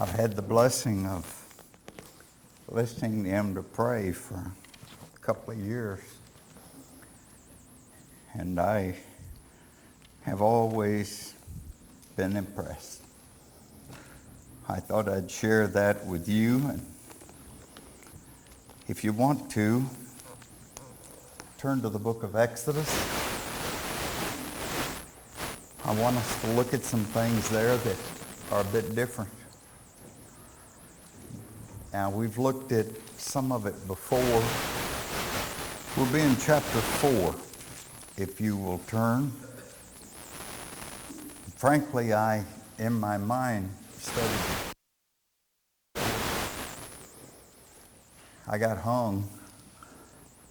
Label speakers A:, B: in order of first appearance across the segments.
A: I've had the blessing of listening to him to pray for a couple of years. And I have always been impressed. I thought I'd share that with you. And if you want to, turn to the book of Exodus. I want us to look at some things there that are a bit different. Now, we've looked at some of it before. We'll be in chapter 4, if you will turn. Frankly, I, in my mind, studied. I got hung,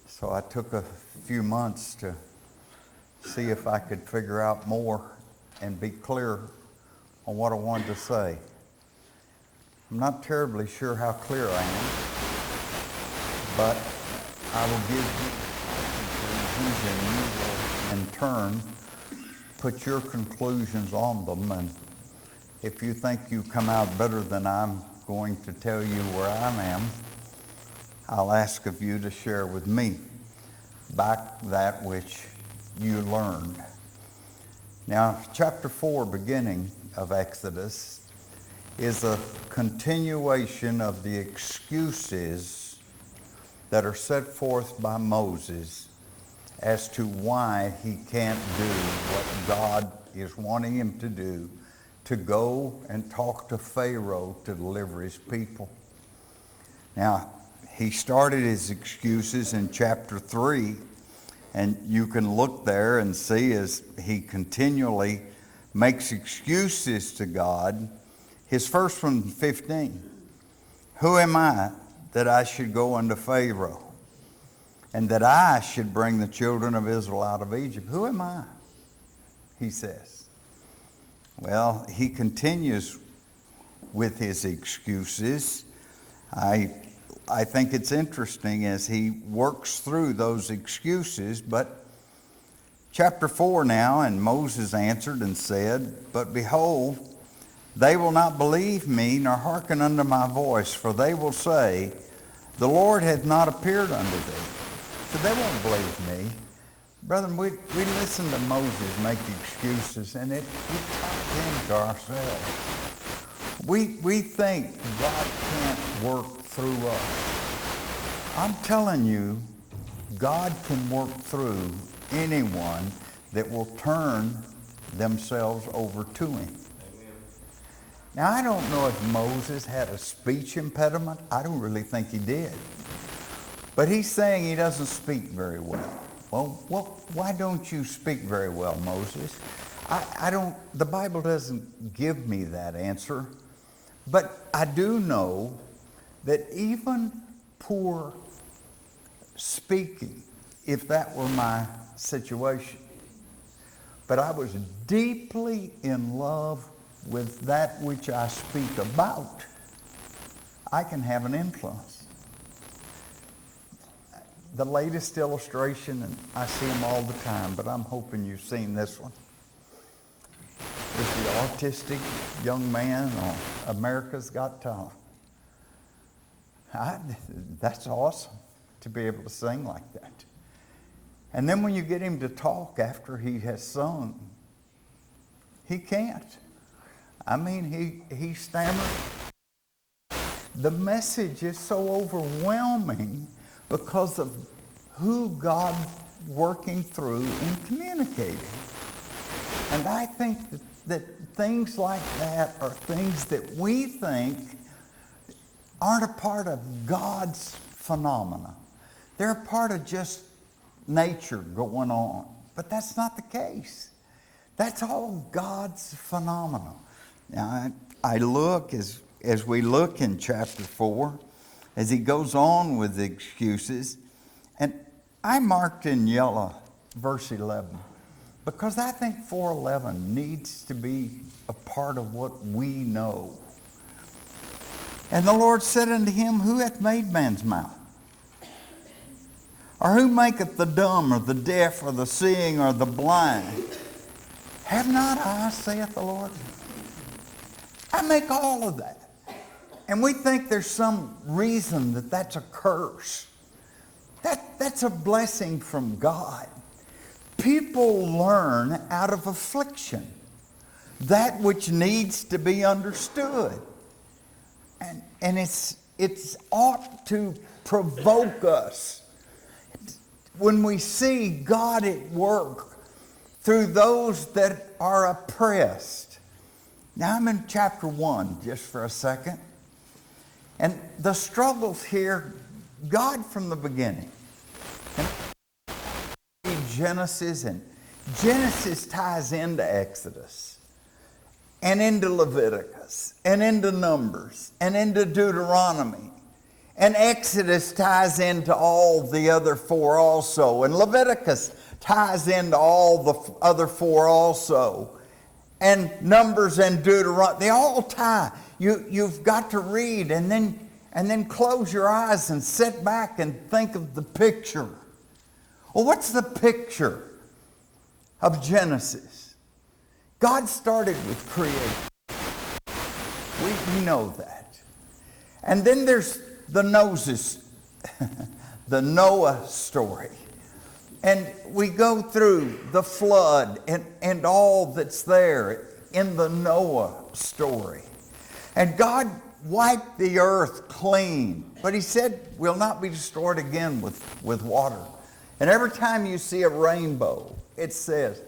A: so I took a few months to see if I could figure out more and be clear on what I wanted to say. I'm not terribly sure how clear I am, but I will give you conclusions and you will, in turn, put your conclusions on them. And if you think you come out better than I'm going to tell you where I am, I'll ask of you to share with me back that which you learned. Now, chapter 4, beginning of Exodus, is a continuation of the excuses that are set forth by Moses as to why he can't do what God is wanting him to do, to go and talk to Pharaoh to deliver his people. Now, he started his excuses in chapter 3, and you can look there and see as he continually makes excuses to God. His first one, 15. Who am I that I should go unto Pharaoh, and that I should bring the children of Israel out of Egypt? Who am I? He says. Well, he continues with his excuses. I think it's interesting as he works through those excuses, but chapter 4 now, and Moses answered and said, but behold, they will not believe me, nor hearken unto my voice, for they will say, the Lord hath not appeared unto thee. So they won't believe me. Brethren, we listen to Moses make excuses, and it ties into ourselves. We think God can't work through us. I'm telling you, God can work through anyone that will turn themselves over to him. Now, I don't know if Moses had a speech impediment. I don't really think he did. But he's saying he doesn't speak very well. Well, why don't you speak very well, Moses? The Bible doesn't give me that answer. But I do know that even poor speaking, if that were my situation, but I was deeply in love with that which I speak about, I can have an influence. The latest illustration, and I see them all the time, but I'm hoping you've seen this one, is the autistic young man on America's Got Talent. That's awesome to be able to sing like that. And then when you get him to talk after he has sung, he can't. I mean, he stammered. The message is so overwhelming because of who God's working through and communicating. And I think that things like that are things that we think aren't a part of God's phenomena. They're a part of just nature going on. But that's not the case. That's all God's phenomena. Now, I look, as we look in chapter 4, as he goes on with the excuses, and I marked in yellow verse 11, because I think 4:11 needs to be a part of what we know. And the Lord said unto him, who hath made man's mouth? Or who maketh the dumb, or the deaf, or the seeing, or the blind? Have not I, saith the Lord? I make all of that. And we think there's some reason that that's a curse. That's a blessing from God. People learn out of affliction that which needs to be understood. And it's ought to provoke us when we see God at work through those that are oppressed. Now I'm in chapter 1 just for a second. And the struggles here, God from the beginning. And Genesis, and Genesis ties into Exodus, and into Leviticus, and into Numbers, and into Deuteronomy. And Exodus ties into all the other four also. And Leviticus ties into all the other four also. And Numbers and Deuteronomy, they all tie. You've got to read and then close your eyes and sit back and think of the picture. Well, what's the picture of Genesis? God started with creation. We know that. And then there's the the Noah story. And we go through the flood and all that's there in the Noah story. And God wiped the earth clean. But he said we'll not be destroyed again with water. And every time you see a rainbow, it says,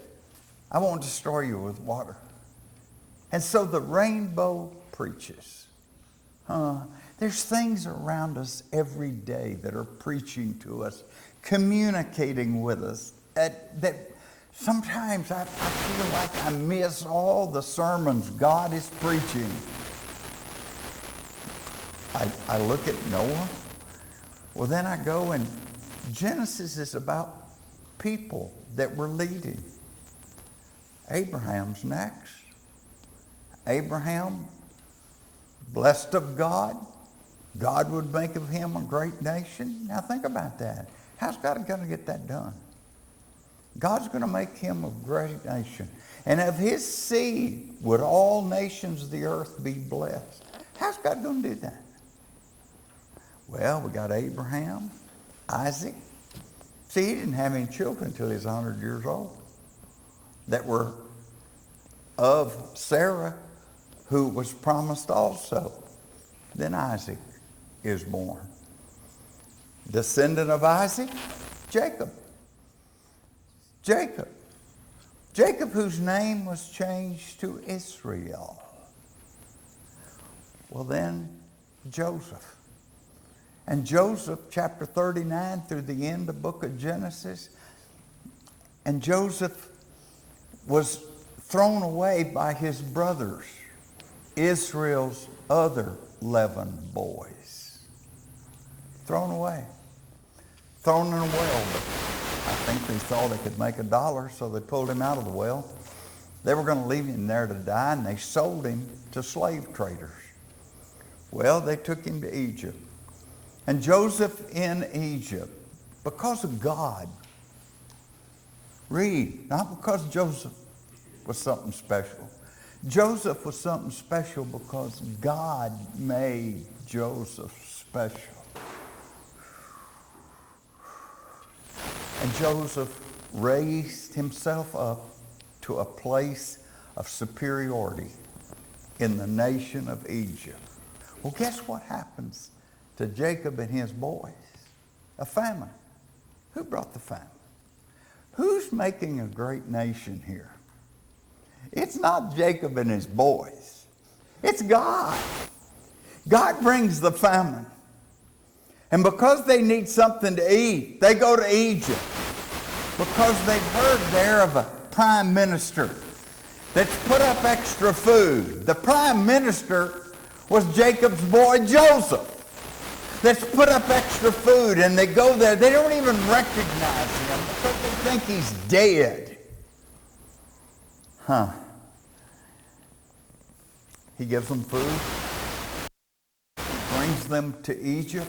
A: I won't destroy you with water. And so the rainbow preaches. There's things around us every day that are preaching to us, communicating with us, that sometimes I feel like I miss all the sermons God is preaching. I look at Noah. Well, then I go and Genesis is about people that were leading. Abraham's next. Abraham, blessed of God. God would make of him a great nation. Now think about that. How's God going to get that done? God's going to make him a great nation. And of his seed would all nations of the earth be blessed. How's God going to do that? Well, we got Abraham, Isaac. See, he didn't have any children until he was 100 years old that were of Sarah, who was promised also. Then Isaac is born. Descendant of Isaac, Jacob. Jacob, whose name was changed to Israel. Well, then Joseph. And Joseph, chapter 39 through the end of the book of Genesis. And Joseph was thrown away by his brothers, Israel's other 11 boys. Thrown away. Thrown in a well. But I think they thought they could make $1, so they pulled him out of the well. They were going to leave him there to die, and they sold him to slave traders. Well, they took him to Egypt. And Joseph in Egypt, because of God, read, not because Joseph was something special. Joseph was something special because God made Joseph special. And Joseph raised himself up to a place of superiority in the nation of Egypt. Well, guess what happens to Jacob and his boys? A famine. Who brought the famine? Who's making a great nation here? It's not Jacob and his boys. It's God. God brings the famine. And because they need something to eat, they go to Egypt. Because they've heard there of a prime minister that's put up extra food. The prime minister was Jacob's boy Joseph. That's put up extra food, and they go there. They don't even recognize him because they think he's dead. He gives them food, brings them to Egypt.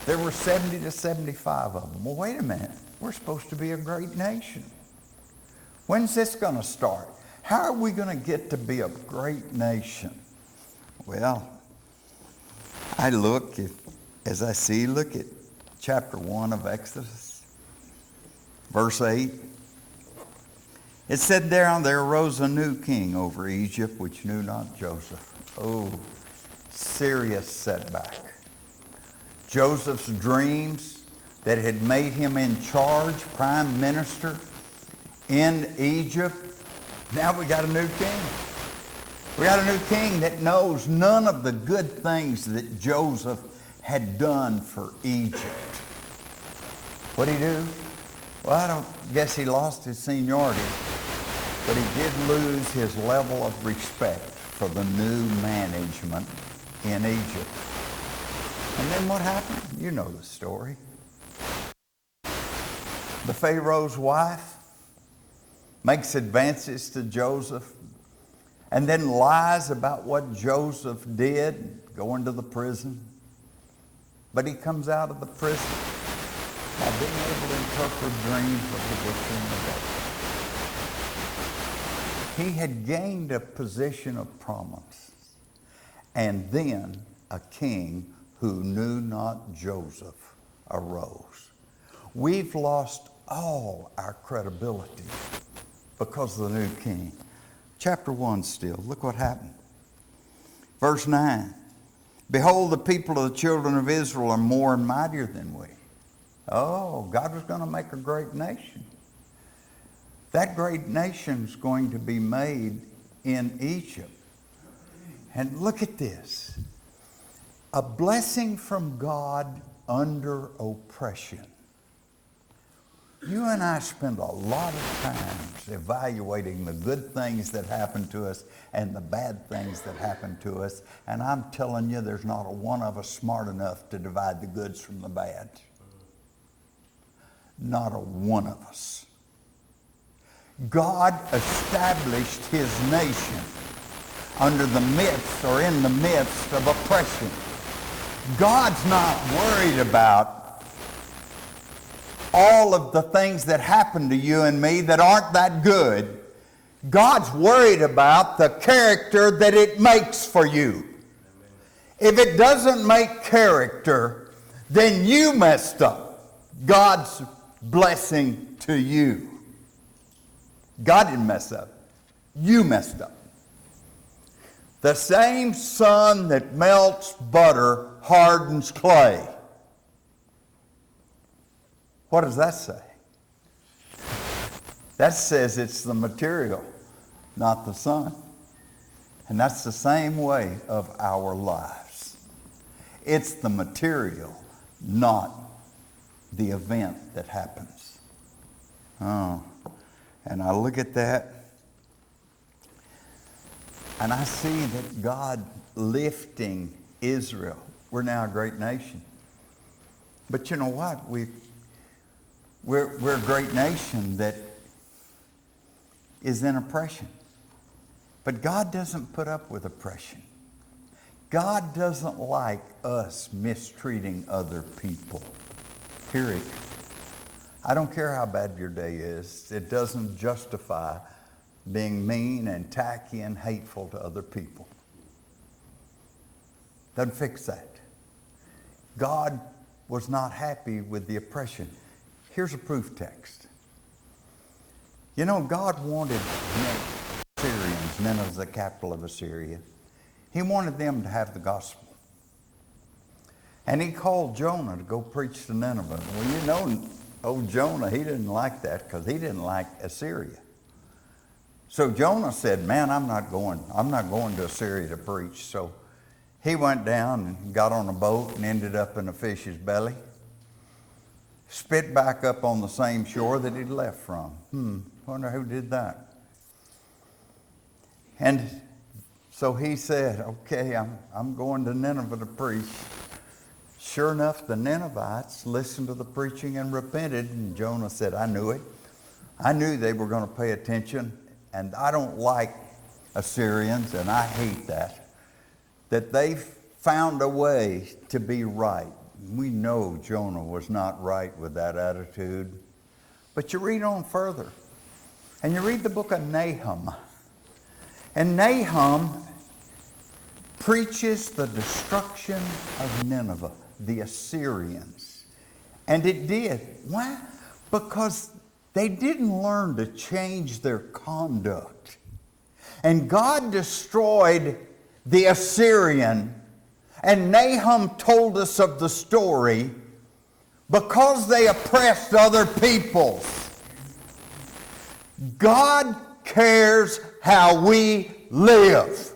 A: There were 70 to 75 of them. Well, wait a minute. We're supposed to be a great nation. When's this going to start? How are we going to get to be a great nation? Well, Look at chapter 1 of Exodus, verse 8. It said, there arose a new king over Egypt, which knew not Joseph. Oh, serious setback. Joseph's dreams that had made him in charge, prime minister in Egypt. Now we got a new king. We got a new king that knows none of the good things that Joseph had done for Egypt. What'd he do? Well, I don't guess he lost his seniority, but he did lose his level of respect for the new management in Egypt. And then what happened? You know the story. The Pharaoh's wife makes advances to Joseph and then lies about what Joseph did, going to the prison. But he comes out of the prison by being able to interpret dreams of the butcher and the baker. He had gained a position of prominence, and then a king who knew not Joseph arose. We've lost all our credibility because of the new king. Chapter 1 still. Look what happened. Verse 9. Behold, the people of the children of Israel are more and mightier than we. Oh, God was going to make a great nation. That great nation's going to be made in Egypt. And look at this. A blessing from God under oppression. You and I spend a lot of times evaluating the good things that happen to us and the bad things that happen to us. And I'm telling you, there's not a one of us smart enough to divide the goods from the bad. Not a one of us. God established his nation under the midst or in the midst of oppression. God's not worried about all of the things that happen to you and me that aren't that good. God's worried about the character that it makes for you. If it doesn't make character, then you messed up. God's blessing to you. God didn't mess up. You messed up. The same sun that melts butter hardens clay. What does that say? That says it's the material, not the sun. And that's the same way of our lives. It's the material, not the event that happens. Oh, and I look at that and I see that God lifting Israel. We're now a great nation. But you know what? We're a great nation that is in oppression. But God doesn't put up with oppression. God doesn't like us mistreating other people. Period. I don't care how bad your day is. It doesn't justify being mean and tacky and hateful to other people. Doesn't fix that. God was not happy with the oppression. Here's a proof text. You know, God wanted Assyrians, Nineveh, the capital of Assyria. He wanted them to have the gospel. And he called Jonah to go preach to Nineveh. Well, you know, old Jonah, he didn't like that because he didn't like Assyria. So Jonah said, man, I'm not going to Assyria to preach. So he went down and got on a boat and ended up in a fish's belly. Spit back up on the same shore that he'd left from. Wonder who did that. And so he said, okay, I'm going to Nineveh to preach. Sure enough, the Ninevites listened to the preaching and repented. And Jonah said, I knew it. I knew they were going to pay attention. And I don't like Assyrians, and I hate that they've found a way to be right. We know Jonah was not right with that attitude. But you read on further, and you read the book of Nahum. And Nahum preaches the destruction of Nineveh, the Assyrians. And it did. Why? Because they didn't learn to change their conduct. And God destroyed the Assyrian. And Nahum told us of the story because they oppressed other peoples. God cares how we live.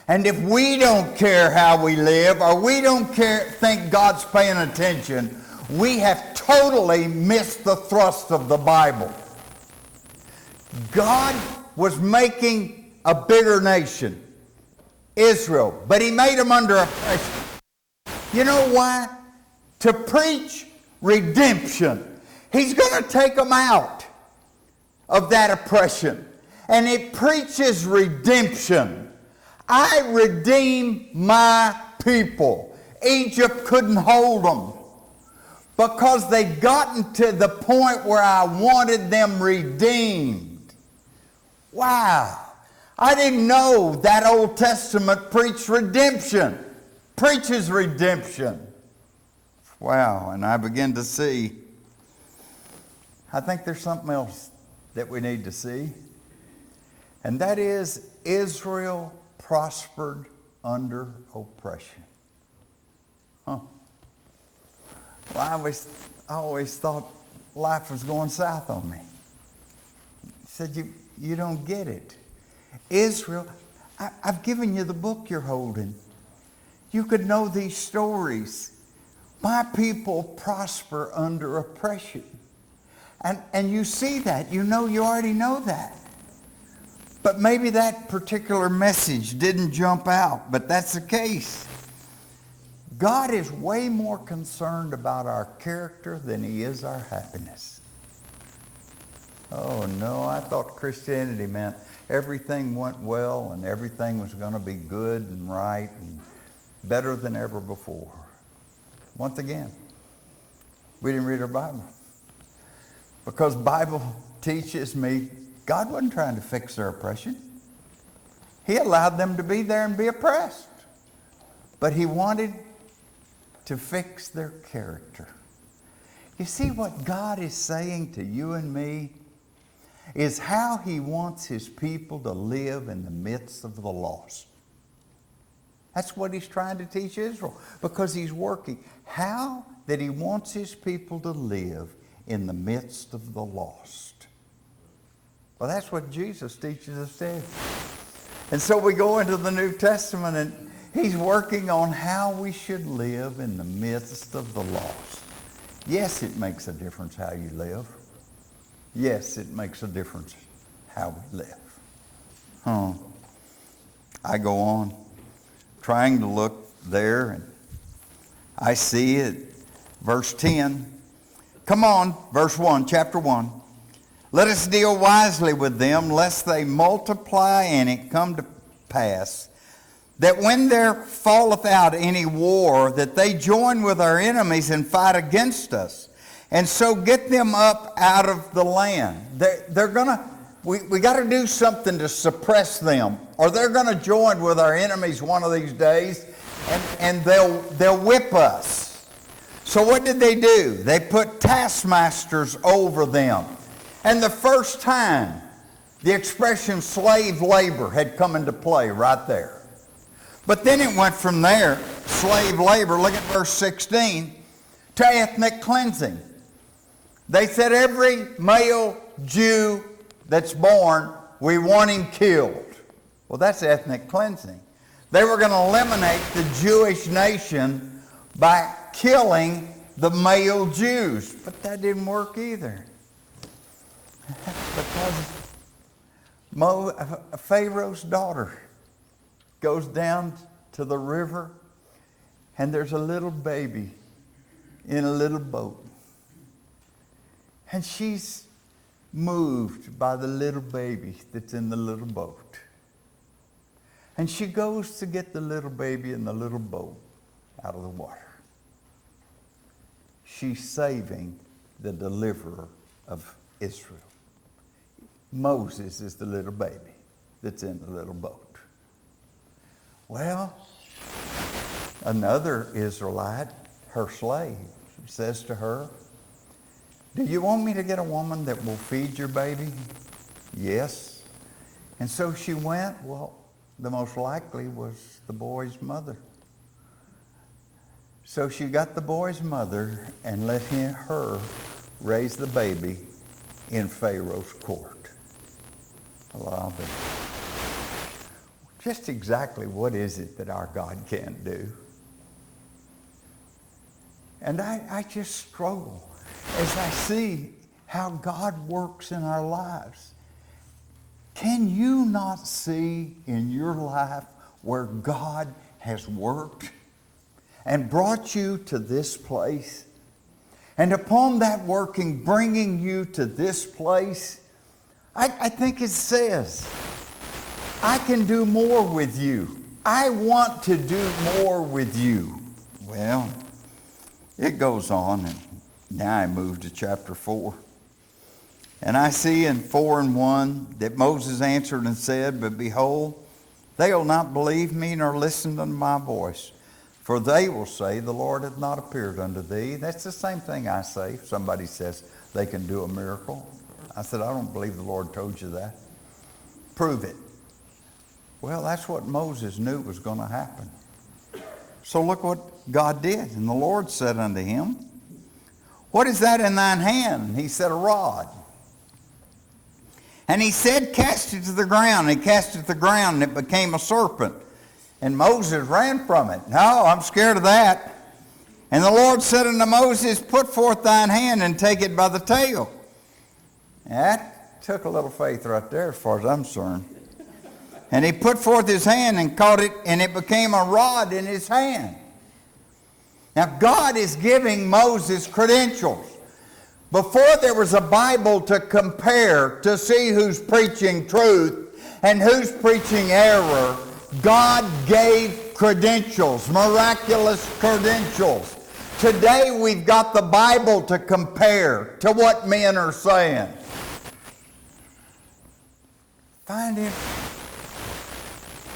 A: And if we don't care how we live, or we don't think God's paying attention, we have totally missed the thrust of the Bible. God was making a bigger nation, Israel, but He made them under oppression. You know why? To preach redemption. He's going to take them out of that oppression. And it preaches redemption. I redeem my people. Egypt couldn't hold them because they'd gotten to the point where I wanted them redeemed. Wow. I didn't know that Old Testament preached redemption. Preaches redemption. Wow. And I begin to see, I think there's something else that we need to see. And that is Israel prospered under oppression. Huh. Well, I always thought life was going south on me. He said, you don't get it. Israel, I've given you the book you're holding. You could know these stories. My people prosper under oppression. And you see that. You already know that. But maybe that particular message didn't jump out, but that's the case. God is way more concerned about our character than He is our happiness. Oh no, I thought Christianity meant everything went well and everything was going to be good and right and better than ever before. Once again, we didn't read our Bible. Because Bible teaches me God wasn't trying to fix their oppression. He allowed them to be there and be oppressed. But He wanted to fix their character. You see, what God is saying to you and me is how He wants His people to live in the midst of the lost. That's what He's trying to teach Israel, because He's working. How that He wants His people to live in the midst of the lost. Well, that's what Jesus teaches us today. And so we go into the New Testament and He's working on how we should live in the midst of the lost. Yes, it makes a difference how you live. Yes, it makes a difference how we live. I go on trying to look there and I see it. Verse 10. Come on, verse 1, chapter 1. Let us deal wisely with them, lest they multiply, and it come to pass that when there falleth out any war, that they join with our enemies and fight against us, and so get them up out of the land. We got to do something to suppress them, or they're going to join with our enemies one of these days, and they'll whip us. So what did they do? They put taskmasters over them. And the first time, the expression slave labor had come into play right there. But then it went from there, slave labor, look at verse 16, to ethnic cleansing. They said every male Jew that's born, we want him killed. Well, that's ethnic cleansing. They were going to eliminate the Jewish nation by killing the male Jews. But that didn't work either. Because Pharaoh's daughter goes down to the river and there's a little baby in a little boat. And she's moved by the little baby that's in the little boat. And she goes to get the little baby in the little boat out of the water. She's saving the deliverer of Israel. Moses is the little baby that's in the little boat. Well, another Israelite, her slave, says to her, do you want me to get a woman that will feed your baby? Yes. And so she went. Well, the most likely was the boy's mother. So she got the boy's mother and let her raise the baby in Pharaoh's court. Allow them. Just exactly what is it that our God can't do? And I just struggle as I see how God works in our lives. Can you not see in your life where God has worked and brought you to this place? And upon that working, bringing you to this place, I think it says, I can do more with you. I want to do more with you. Well, it goes on, and now I move to chapter 4. And I see in 4:1 that Moses answered and said, but behold, they will not believe me nor listen unto my voice. For they will say, the Lord hath not appeared unto thee. That's the same thing I say. If somebody says they can do a miracle, I said, I don't believe the Lord told you that. Prove it. Well, that's what Moses knew was going to happen. So look what God did. And the Lord said unto him, what is that in thine hand? And he said, a rod. And he said, cast it to the ground. And he cast it to the ground, and it became a serpent. And Moses ran from it. No, I'm scared of that. And the Lord said unto Moses, put forth thine hand and take it by the tail. That took a little faith right there as far as I'm concerned. And he put forth his hand and caught it, and it became a rod in his hand. Now God is giving Moses credentials. Before there was a Bible to compare, to see who's preaching truth and who's preaching error, God gave credentials, miraculous credentials. Today we've got the Bible to compare to what men are saying. Find him.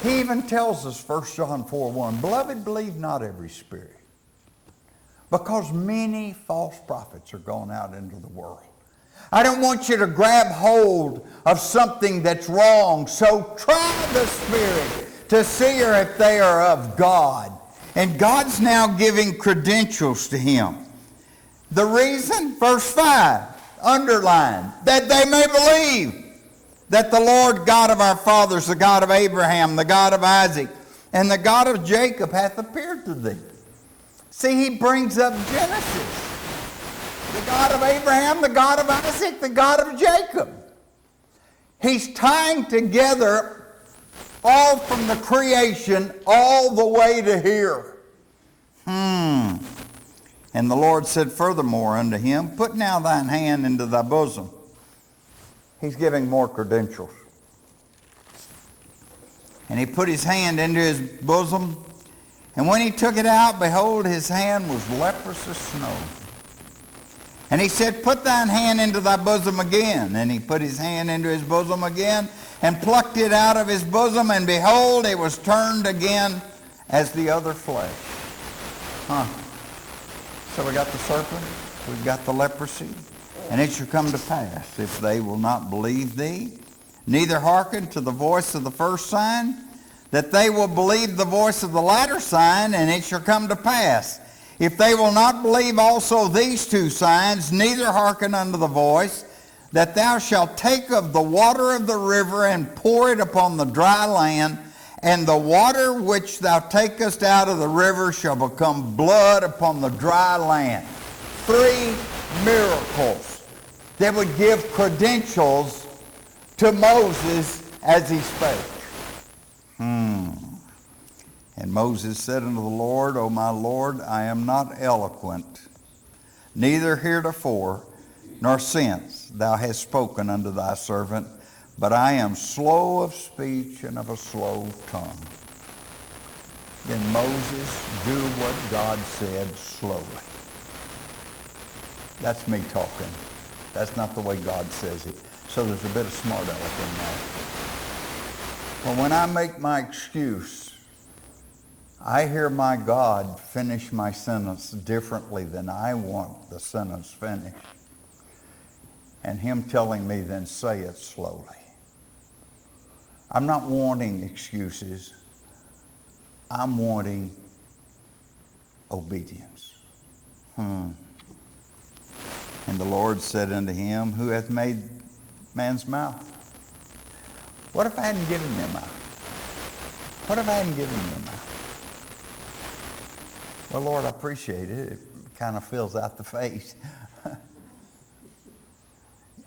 A: He even tells us, 1 John 4:1, beloved, believe not every spirit, because many false prophets are going out into the world. I don't want you to grab hold of something that's wrong, so try the spirit to see if they are of God. And God's now giving credentials to him. The reason, verse 5, underline, that they may believe that the Lord God of our fathers, the God of Abraham, the God of Isaac, and the God of Jacob hath appeared to thee. See, he brings up Genesis. The God of Abraham, the God of Isaac, the God of Jacob. He's tying together all from the creation all the way to here. And the Lord said furthermore unto him, put now thine hand into thy bosom. He's giving more credentials. And he put his hand into his bosom, and when he took it out, behold, his hand was leprous as snow. And he said, put thine hand into thy bosom again. And he put his hand into his bosom again, and plucked it out of his bosom, and behold, it was turned again as the other flesh. So we got the serpent, we've got the leprosy, and it shall come to pass, if they will not believe thee, neither hearken to the voice of the first sign, that they will believe the voice of the latter sign, and it shall come to pass, if they will not believe also these two signs, neither hearken unto the voice, that thou shalt take of the water of the river and pour it upon the dry land, and the water which thou takest out of the river shall become blood upon the dry land. 3 miracles that would give credentials to Moses as he spake. And Moses said unto the Lord, O my Lord, I am not eloquent, neither heretofore nor since thou hast spoken unto thy servant, but I am slow of speech and of a slow tongue. Then Moses do what God said slowly. That's me talking. That's not the way God says it. So there's a bit of smart aleck in there. But when I make my excuse I hear my God finish my sentence differently than I want the sentence finished. And him telling me, then say it slowly. I'm not wanting excuses. I'm wanting obedience. And the Lord said unto him, who hath made man's mouth? What if I hadn't given you a mouth? What if I hadn't given you a mouth? Well, Lord, I appreciate it. It kind of fills out the face.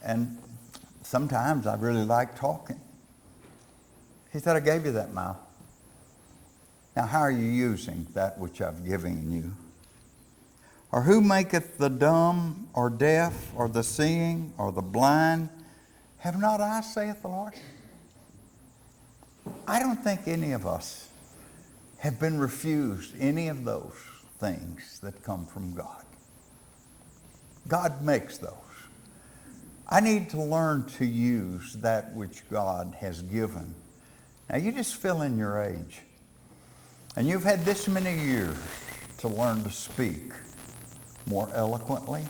A: And sometimes I really like talking. He said, I gave you that mouth. Now, how are you using that which I've given you? Or who maketh the dumb or deaf or the seeing or the blind? Have not I, saith the Lord? I don't think any of us have been refused any of those things that come from God. God makes those. I need to learn to use that which God has given. Now you just fill in your age. And you've had this many years to learn to speak more eloquently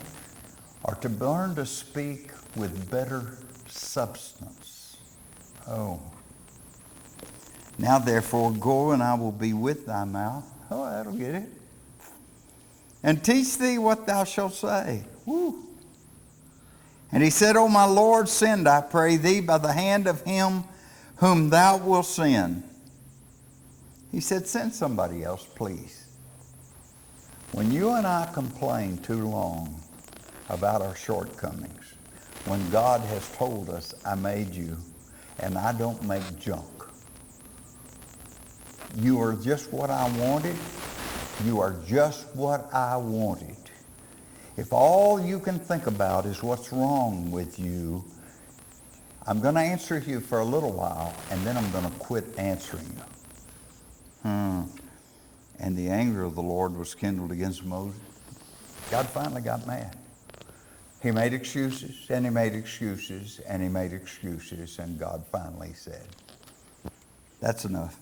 A: or to learn to speak with better substance. Oh. Now therefore go, and I will be with thy mouth. Oh, that'll get it. And teach thee what thou shalt say. Woo. And he said, O my Lord, send, I pray thee, by the hand of him whom thou wilt send. He said, send somebody else, please. When you and I complain too long about our shortcomings, when God has told us, I made you, and I don't make junk. You are just what I wanted. You are just what I wanted. If all you can think about is what's wrong with you, I'm going to answer you for a little while, and then I'm going to quit answering you. And the anger of the Lord was kindled against Moses. God finally got mad. He made excuses, and he made excuses, and he made excuses, and God finally said, that's enough.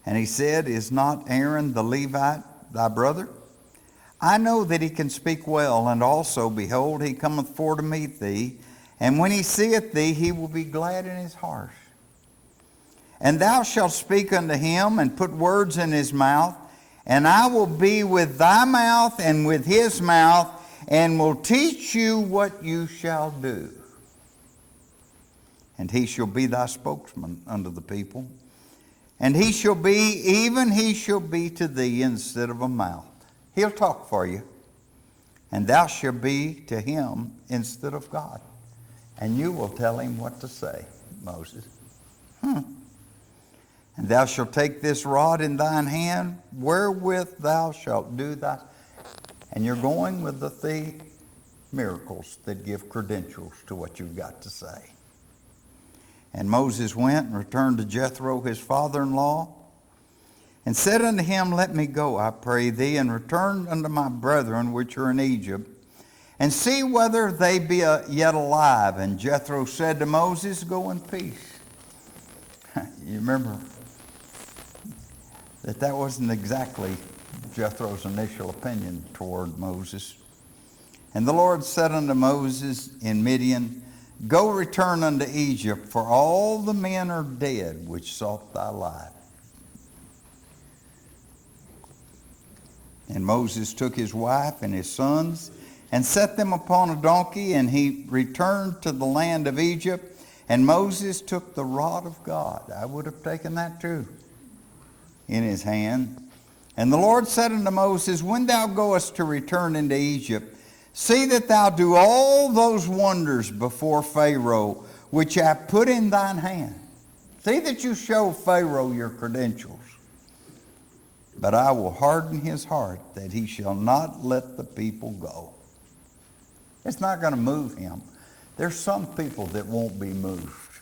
A: And he said, is not Aaron the Levite thy brother? I know that he can speak well, and also, behold, he cometh for to meet thee, and when he seeth thee, he will be glad in his heart. And thou shalt speak unto him, and put words in his mouth, and I will be with thy mouth and with his mouth, and will teach you what you shall do. And he shall be thy spokesman unto the people, and he shall be, even he shall be to thee instead of a mouth. He'll talk for you, and thou shalt be to him instead of God. And you will tell him what to say, Moses. And thou shalt take this rod in thine hand, wherewith thou shalt do thy... And you're going with the miracles that give credentials to what you've got to say. And Moses went and returned to Jethro, his father-in-law, and said unto him, let me go, I pray thee, and return unto my brethren which are in Egypt, and see whether they be yet alive. And Jethro said to Moses, go in peace. You remember that wasn't exactly Jethro's initial opinion toward Moses. And the Lord said unto Moses in Midian, go return unto Egypt, for all the men are dead which sought thy life. And Moses took his wife and his sons and set them upon a donkey, and he returned to the land of Egypt. And Moses took the rod of God. I would have taken that too, in his hand. And the Lord said unto Moses, when thou goest to return into Egypt, see that thou do all those wonders before Pharaoh, which I put in thine hand. See that you show Pharaoh your credentials. But I will harden his heart, that he shall not let the people go. It's not going to move him. There's some people that won't be moved.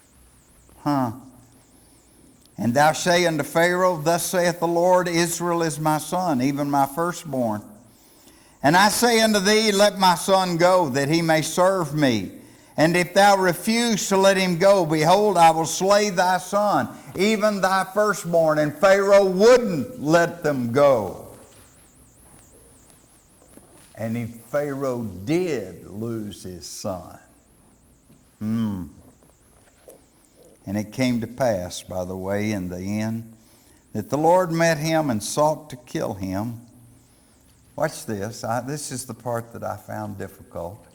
A: And thou say unto Pharaoh, thus saith the Lord, Israel is my son, even my firstborn. And I say unto thee, let my son go, that he may serve me. And if thou refuse to let him go, behold, I will slay thy son. even thy firstborn. And Pharaoh wouldn't let them go. And Pharaoh did lose his son. And it came to pass, by the way, in the end, that the Lord met him and sought to kill him. Watch this. This is the part that I found difficult.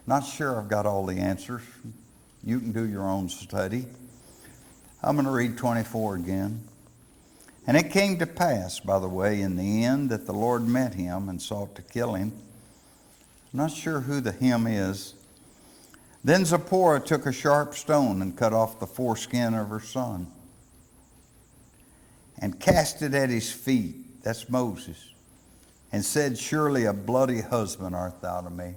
A: Not sure I've got all the answers. You can do your own study. I'm going to read 24 again. And it came to pass, by the way, in the end, that the Lord met him and sought to kill him. I'm not sure who the him is. Then Zipporah took a sharp stone and cut off the foreskin of her son and cast it at his feet. That's Moses. And said, surely a bloody husband art thou to me.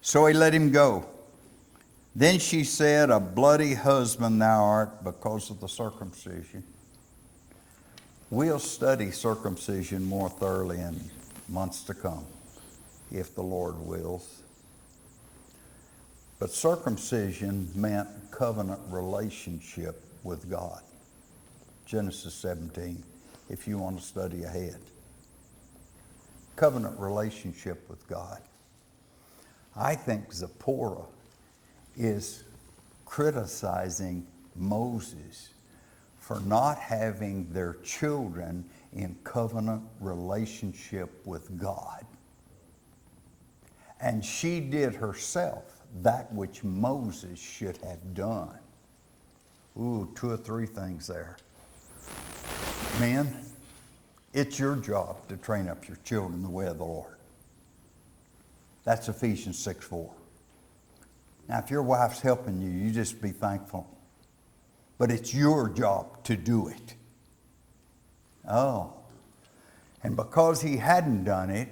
A: So he let him go. Then she said, a bloody husband thou art because of the circumcision. We'll study circumcision more thoroughly in months to come, if the Lord wills. But circumcision meant covenant relationship with God. Genesis 17, if you want to study ahead. Covenant relationship with God. I think Zipporah is criticizing Moses for not having their children in covenant relationship with God. And she did herself that which Moses should have done. Ooh, 2 or 3 things there. Men, it's your job to train up your children the way of the Lord. That's Ephesians 6:4. Now, if your wife's helping you, you just be thankful. But it's your job to do it. Oh. And because he hadn't done it,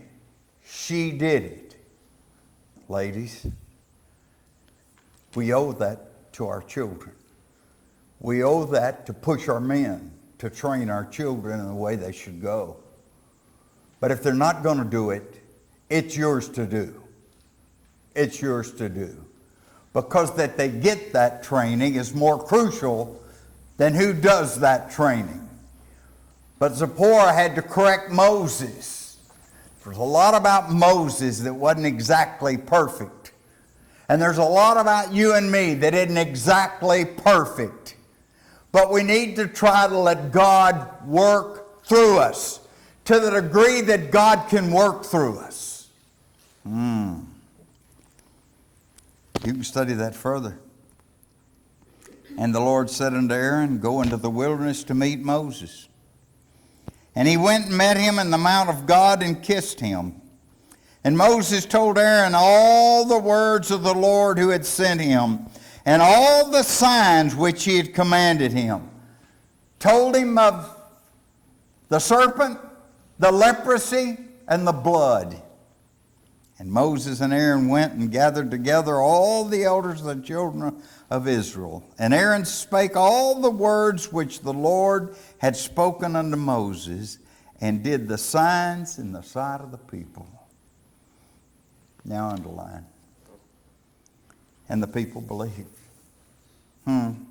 A: she did it. Ladies, we owe that to our children. We owe that to push our men to train our children in the way they should go. But if they're not going to do it, it's yours to do. It's yours to do. Because that they get that training is more crucial than who does that training. But Zipporah had to correct Moses. There's a lot about Moses that wasn't exactly perfect. And there's a lot about you and me that isn't exactly perfect. But we need to try to let God work through us to the degree that God can work through us. You can study that further. And the Lord said unto Aaron, go into the wilderness to meet Moses. And he went and met him in the mount of God and kissed him. And Moses told Aaron all the words of the Lord who had sent him, and all the signs which he had commanded him. Told him of the serpent, the leprosy, and the blood. And Moses and Aaron went and gathered together all the elders of the children of Israel. And Aaron spake all the words which the Lord had spoken unto Moses, and did the signs in the sight of the people. Now underline. And the people believed. And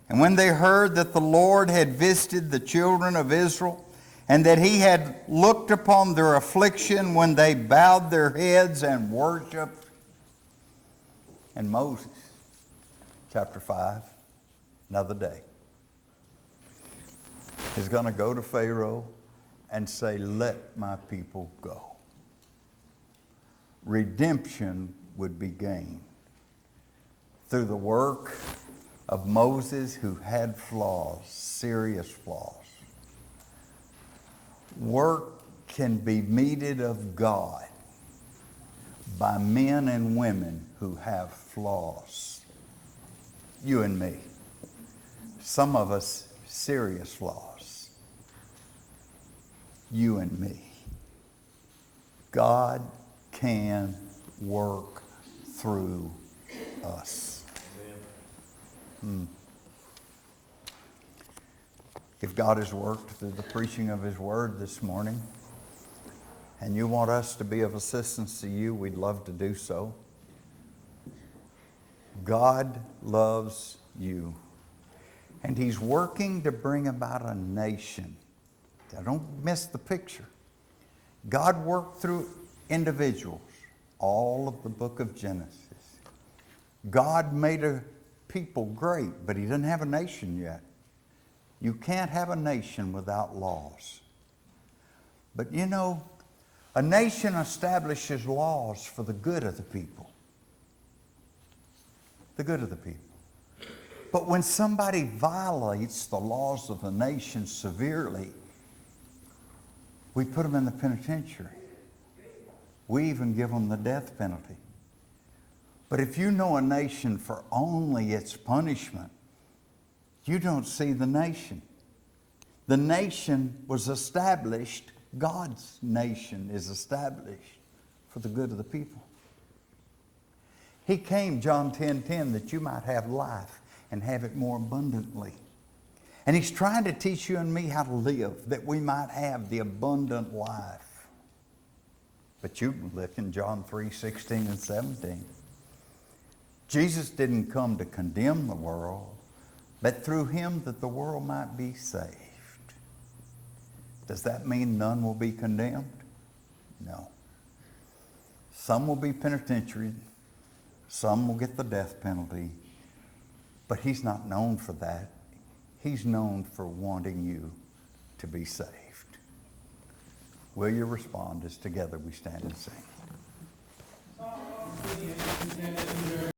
A: when they heard that the Lord had visited the children of Israel, and that he had looked upon their affliction when they bowed their heads and worshiped. And Moses, chapter 5, another day, is going to go to Pharaoh and say, let my people go. Redemption would be gained through the work of Moses, who had flaws, serious flaws. Work can be meted of God by men and women who have flaws. You and me. Some of us, serious flaws. You and me. God can work through us. If God has worked through the preaching of His Word this morning, and you want us to be of assistance to you, we'd love to do so. God loves you. And he's working to bring about a nation. Now, don't miss the picture. God worked through individuals, all of the book of Genesis. God made a people great, but he didn't have a nation yet. You can't have a nation without laws. But you know, a nation establishes laws for the good of the people. The good of the people. But when somebody violates the laws of the nation severely, we put them in the penitentiary. We even give them the death penalty. But if you know a nation for only its punishment, you don't see the nation. The nation was established, God's nation is established for the good of the people. He came, John 10:10, that you might have life and have it more abundantly. And he's trying to teach you and me how to live, that we might have the abundant life. But you look in John 3:16 and 17. Jesus didn't come to condemn the world, but through him that the world might be saved. Does that mean none will be condemned? No. Some will be penitentiary, some will get the death penalty, but he's not known for that. He's known for wanting you to be saved. Will you respond as together we stand and sing?